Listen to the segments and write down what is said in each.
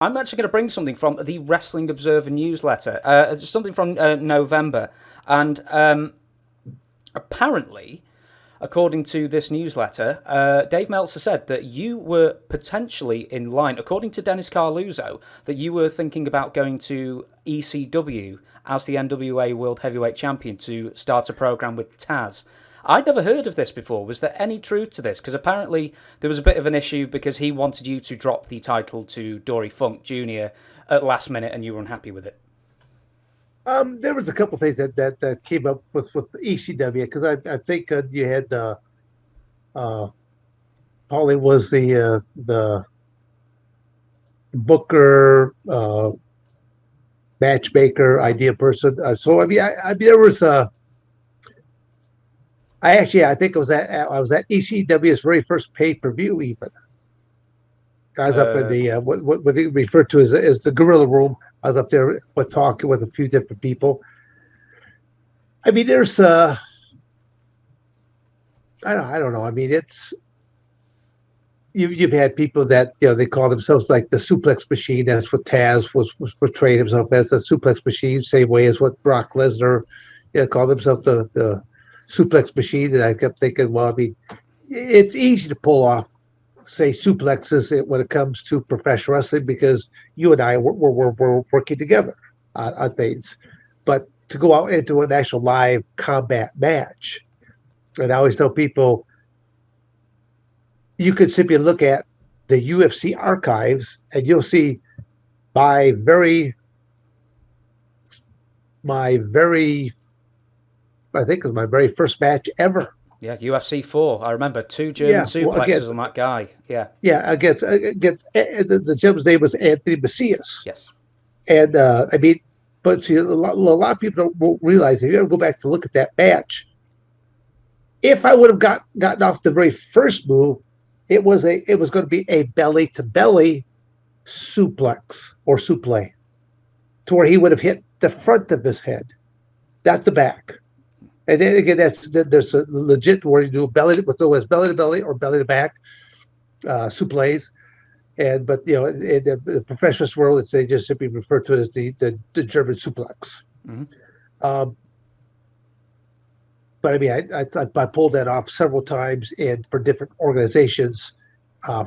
I'm actually going to bring something from the Wrestling Observer newsletter, something from November, and apparently, according to this newsletter, Dave Meltzer said that you were potentially in line, according to Dennis Carluzzo, that you were thinking about going to ECW as the NWA World Heavyweight Champion to start a program with TAZ. I'd never heard of this before. Was there any truth to this? Because apparently there was a bit of an issue because he wanted you to drop the title to Dory Funk Jr. at last minute and you were unhappy with it. There was a couple things that came up with ECW because I think you had Paulie was the booker, matchmaker, idea person. So I mean there was I think I was at ECW's very first pay-per-view even. I was up in the what they refer to as the Gorilla Room. I was up there with talking with a few different people. I mean, there's I don't know. I mean, it's you've had people that they call themselves like the suplex machine. That's what Taz was portraying himself as, the suplex machine. Same way as what Brock Lesnar called himself the suplex machine. And I kept thinking, well, I mean, it's easy to pull off, say, suplexes when it comes to professional wrestling because you and I were working together on things. But to go out into an actual live combat match, and I always tell people, you could simply look at the UFC archives and you'll see my very, I think it was my very first match ever. Yeah, UFC 4. I remember 2 German suplexes on that guy. Yeah. Yeah, against the gentleman's name was Anthony Macias. Yes. And I mean, but see, a lot of people won't realize if you ever go back to look at that match, if I would have gotten off the very first move, it was going to be a belly to belly suplex or suplex, to where he would have hit the front of his head, not the back. And then again, there's a legit where you do belly with always belly to belly or belly to back suplex. But in the professional world, they just simply refer to it as the German suplex. Mm-hmm. But I mean, I pulled that off several times and for different organizations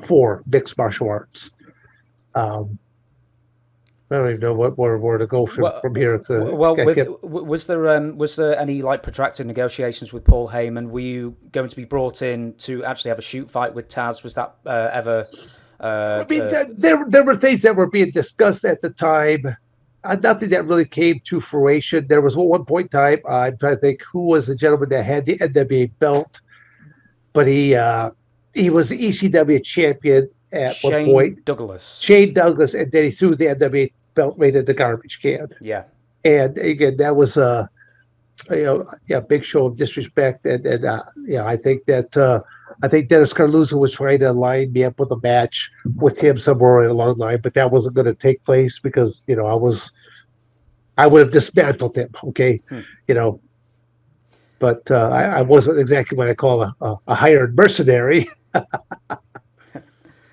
for mixed martial arts. I don't even know where to go from here. Was there any like protracted negotiations with Paul Heyman? Were you going to be brought in to actually have a shoot fight with Taz? Was that ever? I mean, there were things that were being discussed at the time. Nothing that really came to fruition. There was one point in time. I'm trying to think who was the gentleman that had the NWA belt, but he was the ECW champion at one point. Shane Douglas, and then he threw the NWA belt right in the garbage can. Yeah, and again, that was a big show of disrespect, and I think that. I think Dennis Carluzzo was trying to line me up with a match with him somewhere along the line, but that wasn't going to take place because I would have dismantled him. Okay, but I wasn't exactly what I call a hired mercenary.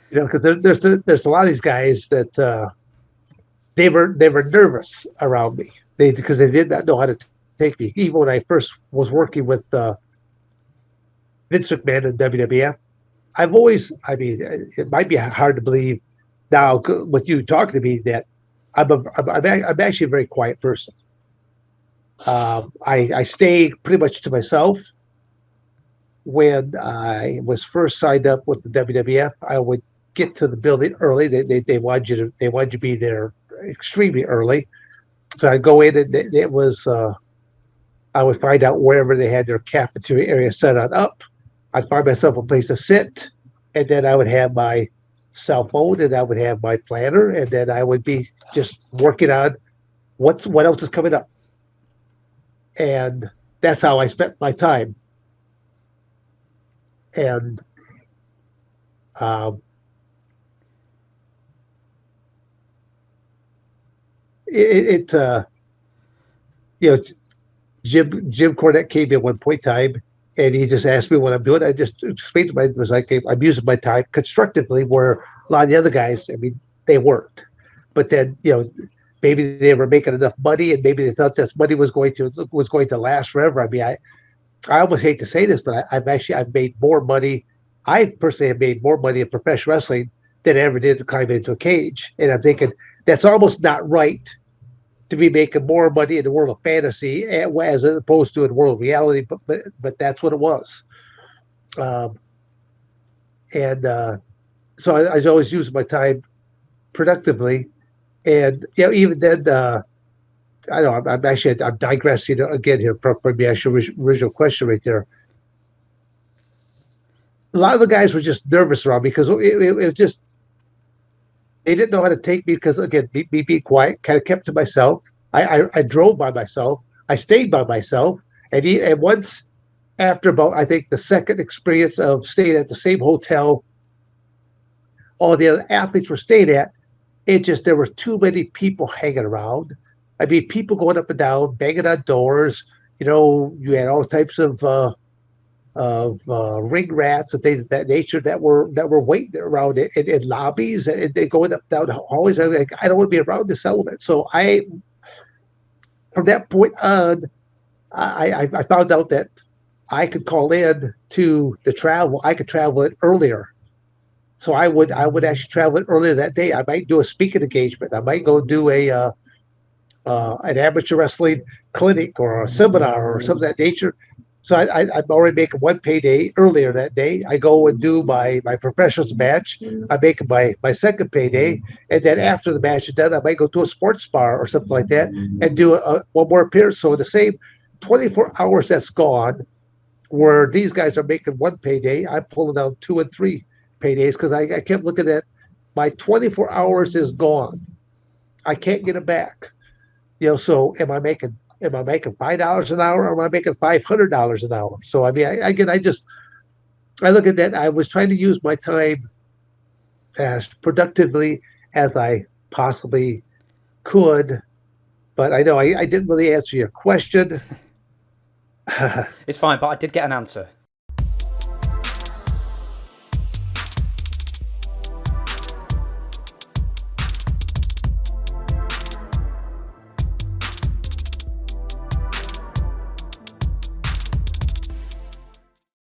Because there's a lot of these guys that they were nervous around me because they did not know how to take me. Even when I first was working with Vince McMahon and WWF, it might be hard to believe now with you talking to me that I'm actually a very quiet person. I stay pretty much to myself. When I was first signed up with the WWF, I would get to the building early. They want you to be there extremely early. So I'd go in and it was I would find out wherever they had their cafeteria area set on up. I'd find myself a place to sit, and then I would have my cell phone and I would have my planner, and then I would be just working on what else is coming up. And that's how I spent my time. And Jim Cornette came in one point in time, and he just asked me what I'm doing. I just explained to him, I'm using my time constructively, where a lot of the other guys, I mean, they weren't. but then maybe they were making enough money, and maybe they thought this money was going to last forever. I mean, I almost hate to say this, but I've made more money. I personally have made more money in professional wrestling than I ever did to climb into a cage, and I'm thinking that's almost not right to be making more money in the world of fantasy as opposed to in the world of reality. But that's what it was, and so I always use my time productively, and even then. I know I'm digressing again here from the actual original question right there. A lot of the guys were just nervous around me because it just they didn't know how to take me because again, me being quiet, kind of kept to myself. I drove by myself. I stayed by myself, and once after about I think the second experience of staying at the same hotel all the other athletes were staying at, there were too many people hanging around. I mean, people going up and down, banging on doors. You had all types of ring rats and things of that nature that were waiting around in lobbies and they going up down hallways. I'm like, I don't want to be around this element. So from that point on, I found out that I could call in to the travel. I could travel it earlier. So I would actually travel it earlier that day. I might do a speaking engagement. I might go do an amateur wrestling clinic or a seminar or something of that nature. So I'm already making one payday earlier that day. I go and do my professionals match. I make my second payday. And then after the match is done, I might go to a sports bar or something like that and do one more appearance. So in the same 24 hours that's gone, where these guys are making one payday, I'm pulling down 2 and 3 paydays because I kept looking at my 24 hours is gone. I can't get it back. So am I making $5 an hour or am I making $500 an hour? So I mean, I look at that. I was trying to use my time as productively as I possibly could, but I know I didn't really answer your question. It's fine, but I did get an answer.